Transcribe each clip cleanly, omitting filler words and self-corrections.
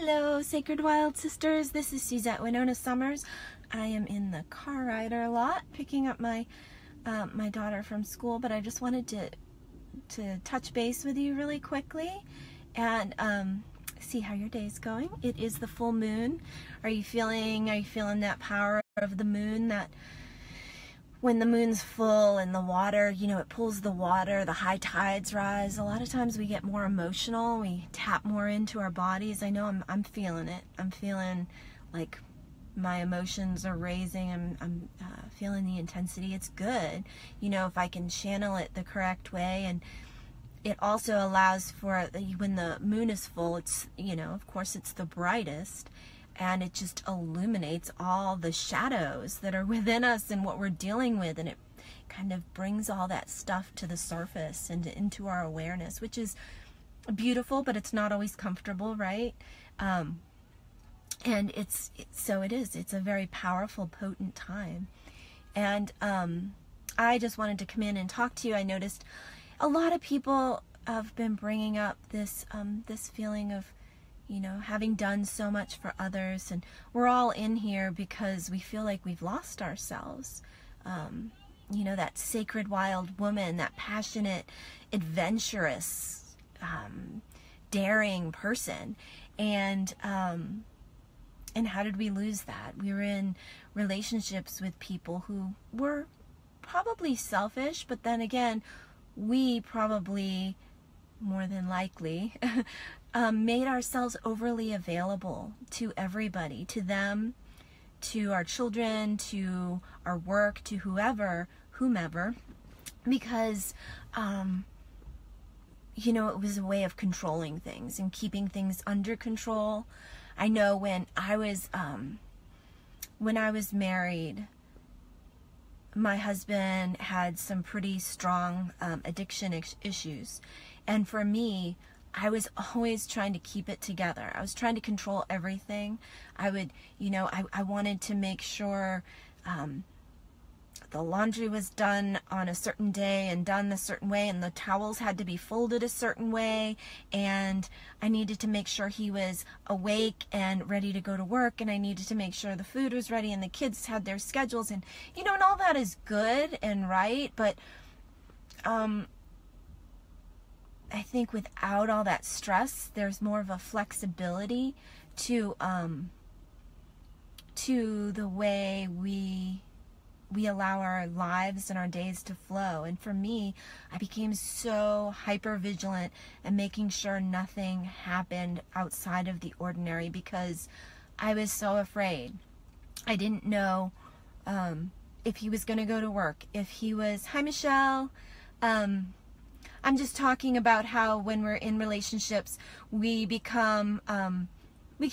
Hello, Sacred Wild Sisters. This is Suzette Winona Summers. I am in the car rider lot picking up my my daughter from school, but I just wanted to touch base with you really quickly and see how your day's going. It is the full moon. Are you feeling that power of the moon, that when the moon's full and the water, you know, it pulls the water, the high tides rise. A lot of times we get more emotional, we tap more into our bodies. I know I'm feeling it. I'm feeling like my emotions are raising. I'm feeling the intensity. It's good, you know, if I can channel it the correct way. And it also allows for, when the moon is full, it's, you know, of course it's the brightest, and it just illuminates all the shadows that are within us and what we're dealing with, and it kind of brings all that stuff to the surface and into our awareness, which is beautiful, but it's not always comfortable, right? And it's a very powerful, potent time. And I just wanted to come in and talk to you. I noticed a lot of people have been bringing up this this feeling of, you know, having done so much for others, and we're all in here because we feel like we've lost ourselves. You know, that sacred wild woman, that passionate, adventurous, daring person. And how did we lose that? We were in relationships with people who were probably selfish, but then again, we probably, more than likely, made ourselves overly available to everybody, to them, to our children, to our work, to whomever, because, you know, it was a way of controlling things and keeping things under control. I know when I was married, my husband had some pretty strong addiction issues, and for me, I was always trying to keep it together. I was trying to control everything. I would, you know, I wanted to make sure the laundry was done on a certain day and done a certain way, and the towels had to be folded a certain way, and I needed to make sure he was awake and ready to go to work, and I needed to make sure the food was ready and the kids had their schedules, and, you know, and all that is good and right, but I think without all that stress, there's more of a flexibility to the way we allow our lives and our days to flow. And for me, I became so hyper vigilant and making sure nothing happened outside of the ordinary because I was so afraid. I didn't know if he was going to go to work, if he was, hi Michelle, I'm just talking about how when we're in relationships, we can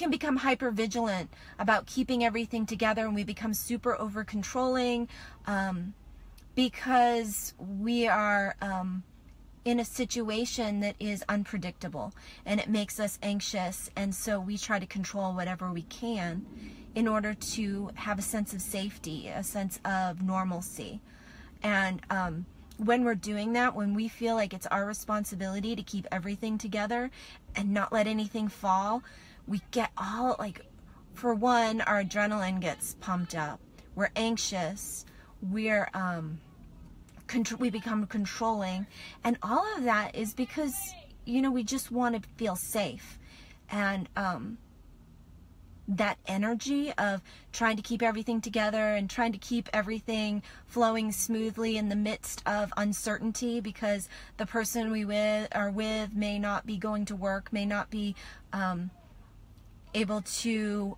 become hyper vigilant about keeping everything together, and we become super over controlling because we are in a situation that is unpredictable, and it makes us anxious, and so we try to control whatever we can in order to have a sense of safety, a sense of normalcy. And when we're doing that, when we feel like it's our responsibility to keep everything together and not let anything fall, we get all, like, for one, our adrenaline gets pumped up. We're anxious. We become controlling. And all of that is because, you know, we just want to feel safe. And that energy of trying to keep everything together and trying to keep everything flowing smoothly in the midst of uncertainty because the person we are with may not be going to work, may not be able to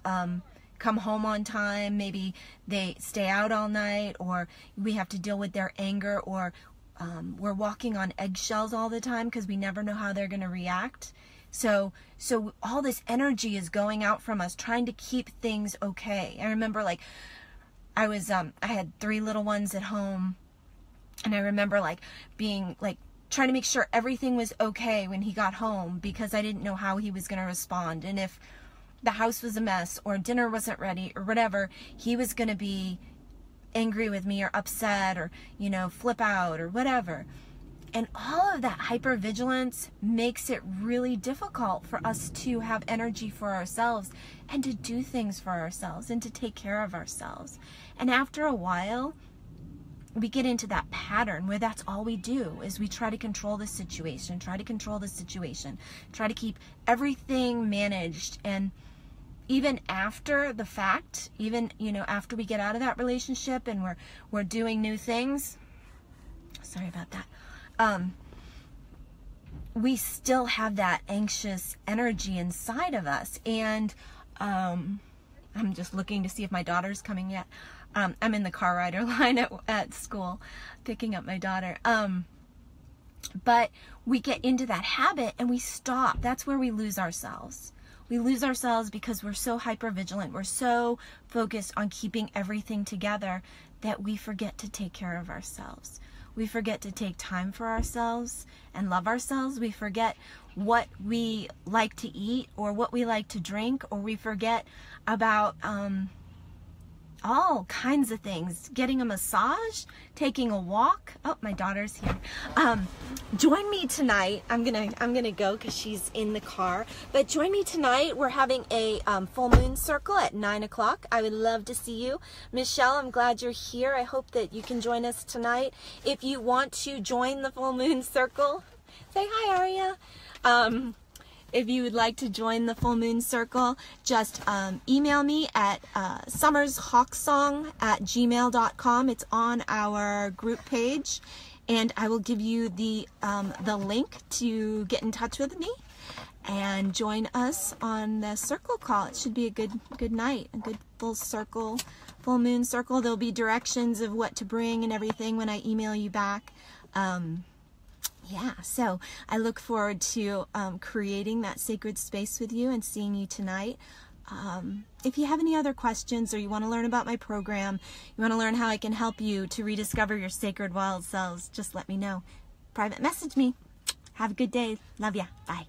come home on time, maybe they stay out all night, or we have to deal with their anger, or we're walking on eggshells all the time because we never know how they're going to react. So all this energy is going out from us trying to keep things okay. I remember, like, I had 3 little ones at home, and I remember, like, being, like, trying to make sure everything was okay when he got home because I didn't know how he was going to respond. And if the house was a mess or dinner wasn't ready or whatever, he was going to be angry with me or upset or, you know, flip out or whatever. And all of that hypervigilance makes it really difficult for us to have energy for ourselves and to do things for ourselves and to take care of ourselves. And after a while, we get into that pattern where that's all we do, is we try to control the situation, try to keep everything managed. And even after the fact, even, you know, after we get out of that relationship and we're doing new things, sorry about that, we still have that anxious energy inside of us. And I'm just looking to see if my daughter's coming yet. I'm in the car rider line at school picking up my daughter. But we get into that habit and we stop. That's where we lose ourselves. We lose ourselves because we're so hypervigilant. We're so focused on keeping everything together that we forget to take care of ourselves. We forget to take time for ourselves and love ourselves. We forget what we like to eat or what we like to drink, or we forget about all kinds of things. Getting a massage, taking a walk. Oh, my daughter's here. Join me tonight. I'm gonna go because she's in the car. But join me tonight. We're having a full moon circle at 9 o'clock. I would love to see you. Michelle, I'm glad you're here. I hope that you can join us tonight. If you want to join the full moon circle, say hi, Aria. If you would like to join the full moon circle, just email me at summershawksong@gmail.com. It's on our group page, and I will give you the link to get in touch with me and join us on the circle call. It should be a good night, a good full moon circle. There'll be directions of what to bring and everything when I email you back. Yeah, so I look forward to creating that sacred space with you and seeing you tonight. If you have any other questions, or you want to learn about my program, you want to learn how I can help you to rediscover your sacred wild selves, just let me know. Private message me. Have a good day. Love ya. Bye.